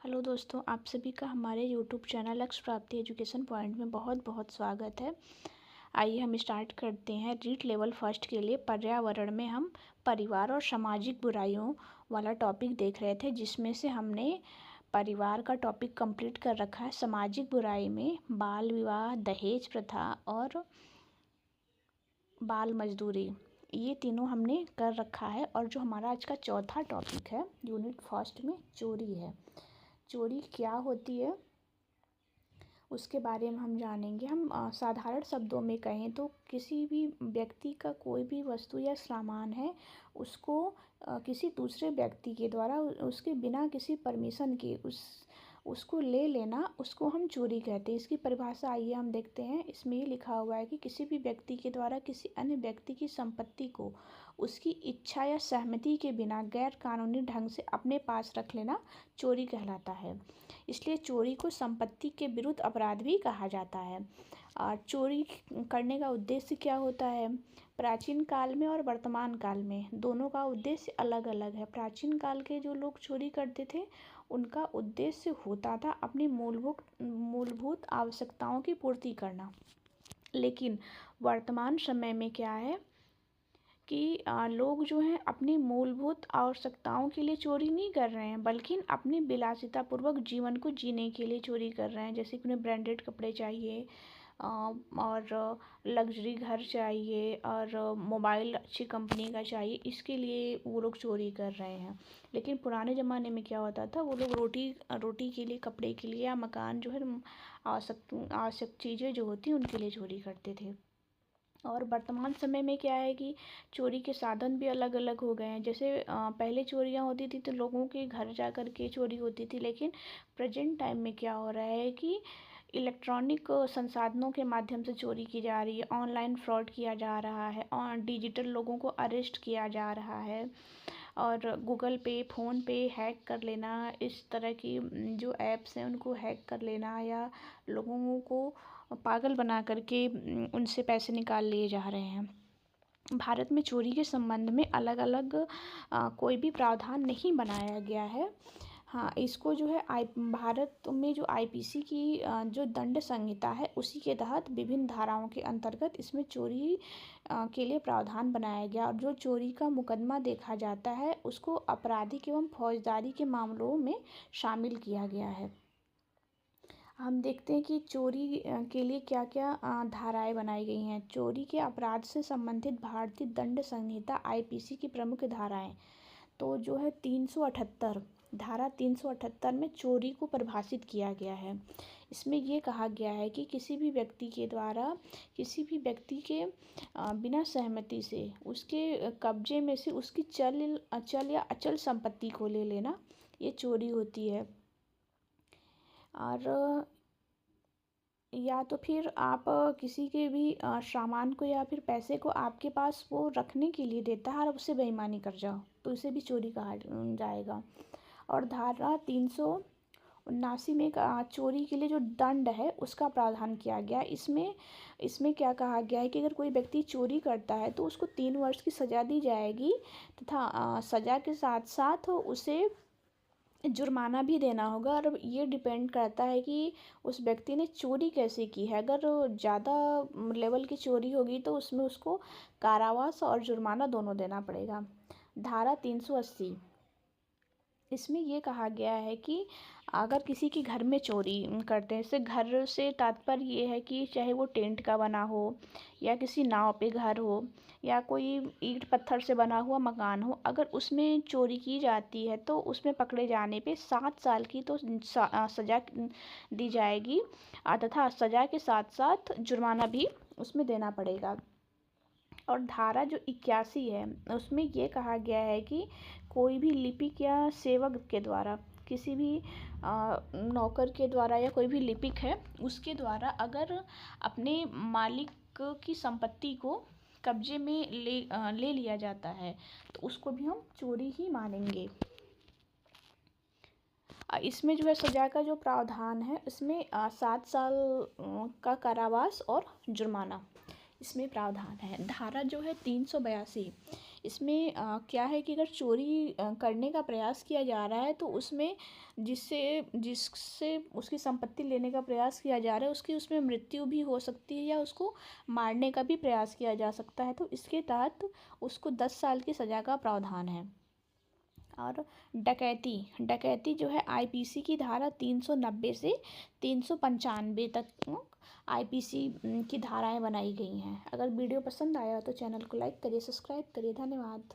Hello दोस्तों, आप सभी का हमारे यूट्यूब चैनल लक्ष्य प्राप्ति एजुकेशन पॉइंट में बहुत बहुत स्वागत है। आइए हम स्टार्ट करते हैं। रीड लेवल फर्स्ट के लिए पर्यावरण में हम परिवार और सामाजिक बुराइयों वाला टॉपिक देख रहे थे, जिसमें से हमने परिवार का टॉपिक कंप्लीट कर रखा है। सामाजिक बुराई में बाल विवाह, दहेज प्रथा और बाल मजदूरी, ये तीनों हमने कर रखा है। और जो हमारा आज का चौथा टॉपिक है यूनिट फर्स्ट में, चोरी है। चोरी क्या होती है उसके बारे में हम जानेंगे। हम साधारण शब्दों में कहें तो किसी भी व्यक्ति का कोई भी वस्तु या सामान है, उसको किसी दूसरे व्यक्ति के द्वारा उसके बिना किसी परमिशन के उसको ले लेना, उसको हम चोरी कहते हैं। इसकी परिभाषा आइए हम देखते हैं। इसमें ये लिखा हुआ है कि किसी भी व्यक्ति के द्वारा किसी अन्य व्यक्ति की संपत्ति को उसकी इच्छा या सहमति के बिना गैर कानूनी ढंग से अपने पास रख लेना चोरी कहलाता है। इसलिए चोरी को संपत्ति के विरुद्ध अपराध भी कहा जाता है। और चोरी करने का उद्देश्य क्या होता है? प्राचीन काल में और वर्तमान काल में दोनों का उद्देश्य अलग अलग है। प्राचीन काल के जो लोग चोरी करते थे, उनका उद्देश्य होता था अपनी मूलभूत आवश्यकताओं की पूर्ति करना। लेकिन वर्तमान समय में क्या है कि लोग जो हैं अपनी मूलभूत आवश्यकताओं के लिए चोरी नहीं कर रहे हैं, बल्कि अपनी विलासितापूर्वक जीवन को जीने के लिए चोरी कर रहे हैं। जैसे कि उन्हें ब्रांडेड कपड़े चाहिए और लग्जरी घर चाहिए और मोबाइल अच्छी कंपनी का चाहिए, इसके लिए वो लोग चोरी कर रहे हैं। लेकिन पुराने ज़माने में क्या होता था, वो लोग रोटी के लिए, कपड़े के लिए या मकान जो है आवश्यक चीज़ें जो होती हैं उनके लिए चोरी करते थे। और वर्तमान समय में क्या है कि चोरी के साधन भी अलग अलग हो गए हैं। जैसे पहले चोरियां होती थी तो लोगों के घर जा कर के चोरी होती थी, लेकिन प्रेजेंट टाइम में क्या हो रहा है कि इलेक्ट्रॉनिक संसाधनों के माध्यम से चोरी की जा रही है, ऑनलाइन फ्रॉड किया जा रहा है, और डिजिटल लोगों को अरेस्ट किया जा रहा है। और गूगल पे, फ़ोन पे हैक कर लेना, इस तरह की जो ऐप्स हैं उनको हैक कर लेना या लोगों को पागल बना करके उनसे पैसे निकाल लिए जा रहे हैं। भारत में चोरी के संबंध में अलग अलग कोई भी प्रावधान नहीं बनाया गया है। हाँ, इसको जो है भारत में जो आईपीसी की जो दंड संहिता है, उसी के तहत विभिन्न धाराओं के अंतर्गत इसमें चोरी के लिए प्रावधान बनाया गया। और जो चोरी का मुकदमा देखा जाता है, उसको आपराधिक एवं फौजदारी के मामलों में शामिल किया गया है। हम देखते हैं कि चोरी के लिए क्या क्या धाराएं बनाई गई हैं। चोरी के अपराध से संबंधित भारतीय दंड संहिता आईपीसी की प्रमुख धाराएं तो जो है 378 धारा 378 में चोरी को परिभाषित किया गया है। इसमें ये कहा गया है कि किसी भी व्यक्ति के द्वारा किसी भी व्यक्ति के बिना सहमति से उसके कब्जे में से उसकी चल या अचल संपत्ति को ले लेना, ये चोरी होती है। और या तो फिर आप किसी के भी सामान को या फिर पैसे को आपके पास वो रखने के लिए देता है और उससे बेईमानी कर जाओ, तो इसे भी चोरी कहा जाएगा। और धारा 379 में चोरी के लिए जो दंड है उसका प्रावधान किया गया। इसमें क्या कहा गया है कि अगर कोई व्यक्ति चोरी करता है तो उसको 3 वर्ष की सज़ा दी जाएगी, तथा सज़ा के साथ साथ उसे जुर्माना भी देना होगा। और ये डिपेंड करता है कि उस व्यक्ति ने चोरी कैसे की है। अगर ज़्यादा लेवल की चोरी होगी तो उसमें उसको कारावास और जुर्माना दोनों देना पड़ेगा। धारा 380, इसमें ये कहा गया है कि अगर किसी के घर में चोरी करते हैं, इससे घर से तात्पर्य ये है कि चाहे वो टेंट का बना हो या किसी नाव पे घर हो या कोई ईंट पत्थर से बना हुआ मकान हो, अगर उसमें चोरी की जाती है तो उसमें पकड़े जाने पे 7 साल की तो सज़ा दी जाएगी, तथा सज़ा के साथ साथ जुर्माना भी उसमें देना पड़ेगा। और धारा जो 81 है, उसमें ये कहा गया है कि कोई भी लिपिक या सेवक के द्वारा, किसी भी नौकर के द्वारा या कोई भी लिपिक है उसके द्वारा अगर अपने मालिक की संपत्ति को कब्जे में ले लिया जाता है तो उसको भी हम चोरी ही मानेंगे। इसमें जो है सज़ा का जो प्रावधान है, इसमें 7 साल का कारावास और जुर्माना इसमें प्रावधान है। धारा जो है 382, इसमें क्या है कि अगर चोरी करने का प्रयास किया जा रहा है तो उसमें जिससे उसकी संपत्ति लेने का प्रयास किया जा रहा है उसकी उसमें मृत्यु भी हो सकती है या उसको मारने का भी प्रयास किया जा सकता है, तो इसके तहत उसको 10 साल की सज़ा का प्रावधान है। और डकैती डकैती जो है आईपीसी की धारा 390 से 395 तक आईपीसी की धाराएं बनाई गई हैं। अगर वीडियो पसंद आया तो चैनल को लाइक करिए, सब्सक्राइब करिए। धन्यवाद।